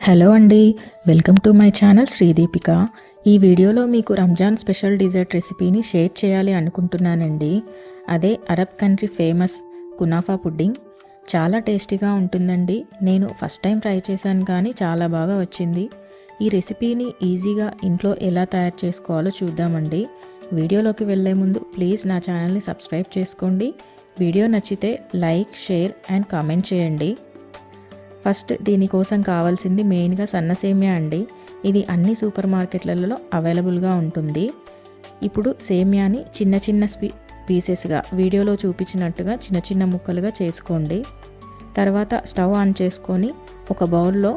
Hello అండి, welcome to my channel శ్రీదీపిక. ఈ వీడియోలో మీకు రంజాన్ స్పెషల్ డిజర్ట్ రెసిపీని షేర్ చేయాలి అనుకుంటున్నానండి. అదే Arab country famous kunafa pudding. చాలా టేస్టీగా ఉంటుందండి. నేను ఫస్ట్ టైం ట్రై చేశాను కానీ చాలా బాగా వచ్చింది. ఈ రెసిపీని ఈజీగా ఇంట్లో ఎలా తయారు చేసుకోవాలో చూద్దామండి. వీడియోలోకి వెళ్ళే ముందు ప్లీజ్ నా ఛానల్ని సబ్స్క్రైబ్ చేసుకోండి. వీడియో నచ్చితే లైక్, షేర్ అండ్ కామెంట్ చేయండి. ఫస్ట్ దీనికోసం కావాల్సింది మెయిన్గా సన్న సేమియా అండి. ఇది అన్ని సూపర్ మార్కెట్లలో అవైలబుల్గా ఉంటుంది. ఇప్పుడు సేమియాని చిన్న చిన్న పీసెస్గా వీడియోలో చూపించినట్టుగా చిన్న చిన్న ముక్కలుగా చేసుకోండి. తర్వాత స్టవ్ ఆన్ చేసుకొని ఒక బౌల్లో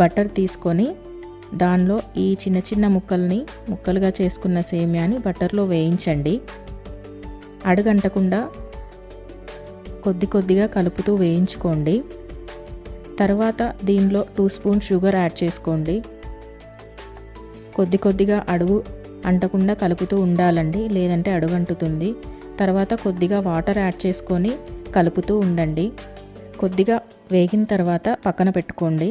బటర్ తీసుకొని దానిలో ఈ చిన్న చిన్న ముక్కలుగా చేసుకున్న సేమియాని బటర్లో వేయించండి. అడుగంటకుండా కొద్ది కొద్దిగా కలుపుతూ వేయించుకోండి. తర్వాత దీనిలో 2 స్పూన్ షుగర్ యాడ్ చేసుకోండి. కొద్ది కొద్దిగా అడుగు అంటకుండా కలుపుతూ ఉండాలండి, లేదంటే అడుగంటుతుంది. తర్వాత కొద్దిగా వాటర్ యాడ్ చేసుకొని కలుపుతూ ఉండండి. కొద్దిగా వేగిన తర్వాత పక్కన పెట్టుకోండి.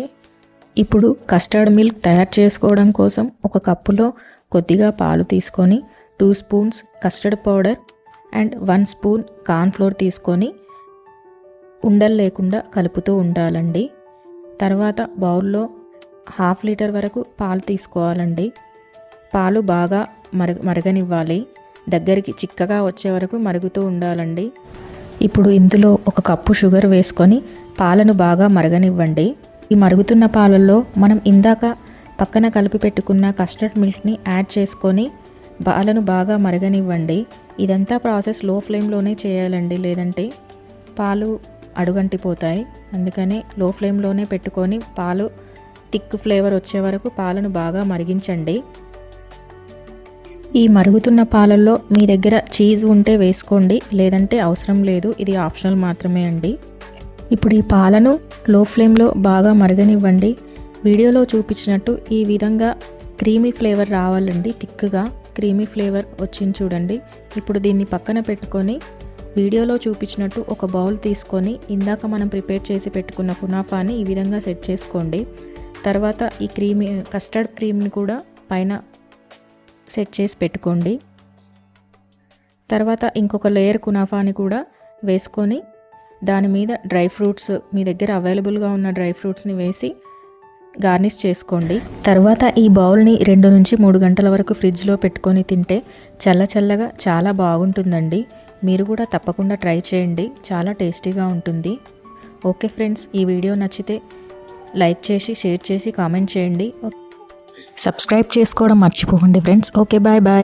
ఇప్పుడు కస్టర్డ్ మిల్క్ తయారు చేసుకోవడం కోసం ఒక కప్పులో కొద్దిగా పాలు తీసుకొని 2 spoons custard powder and 1 spoon cornflour తీసుకొని ఉండలు లేకుండా కలుపుతూ ఉండాలండి. తర్వాత బౌల్లో 1/2 లీటర్ వరకు పాలు తీసుకోవాలండి. పాలు బాగా మరగనివ్వాలి. దగ్గరికి చిక్కగా వచ్చే వరకు మరుగుతూ ఉండాలండి. ఇప్పుడు ఇందులో 1 కప్పు షుగర్ వేసుకొని పాలను బాగా మరగనివ్వండి. ఈ మరుగుతున్న పాలల్లో మనం ఇందాక పక్కన కలిపి పెట్టుకున్న కస్టర్డ్ మిల్క్ని యాడ్ చేసుకొని పాలను బాగా మరగనివ్వండి. ఇదంతా ప్రాసెస్ లో ఫ్లేమ్లోనే చేయాలండి, లేదంటే పాలు అడుగంటిపోతాయి. అందుకని లో ఫ్లేమ్లోనే పెట్టుకొని పాలు థిక్ ఫ్లేవర్ వచ్చే వరకు పాలను బాగా మరిగించండి. ఈ మరుగుతున్న పాలల్లో మీ దగ్గర చీజ్ ఉంటే వేసుకోండి, లేదంటే అవసరం లేదు. ఇది ఆప్షనల్ మాత్రమే అండి. ఇప్పుడు ఈ పాలను లో ఫ్లేమ్లో బాగా మరగనివ్వండి. వీడియోలో చూపించినట్టు ఈ విధంగా క్రీమీ ఫ్లేవర్ రావాలండి. థిక్గా క్రీమీ ఫ్లేవర్ వచ్చింది చూడండి. ఇప్పుడు దీన్ని పక్కన పెట్టుకొని వీడియోలో చూపించినట్టు ఒక బౌల్ తీసుకొని ఇందాక మనం ప్రిపేర్ చేసి పెట్టుకున్న కునాఫాని ఈ విధంగా సెట్ చేసుకోండి. తర్వాత ఈ కస్టర్డ్ క్రీమ్ని కూడా పైన సెట్ చేసి పెట్టుకోండి. తర్వాత ఇంకొక లేయర్ కునాఫాని కూడా వేసుకొని దాని మీద డ్రై ఫ్రూట్స్, మీ దగ్గర అవైలబుల్గా ఉన్న డ్రై ఫ్రూట్స్ని వేసి గార్నిష్ చేసుకోండి. తర్వాత ఈ బౌల్ని 2 నుంచి 3 గంటల వరకు ఫ్రిడ్జ్లో పెట్టుకొని తింటే చల్లగా చాలా బాగుంటుందండి. మీరు కూడా తప్పకుండా ట్రై చేయండి. చాలా టేస్టీగా ఉంటుంది. ఓకే ఫ్రెండ్స్, ఈ వీడియో నచ్చితే లైక్ చేసి, షేర్ చేసి, కామెంట్ చేయండి. సబ్స్క్రైబ్ చేసుకోవడం మర్చిపోకండి ఫ్రెండ్స్. Okay, bye.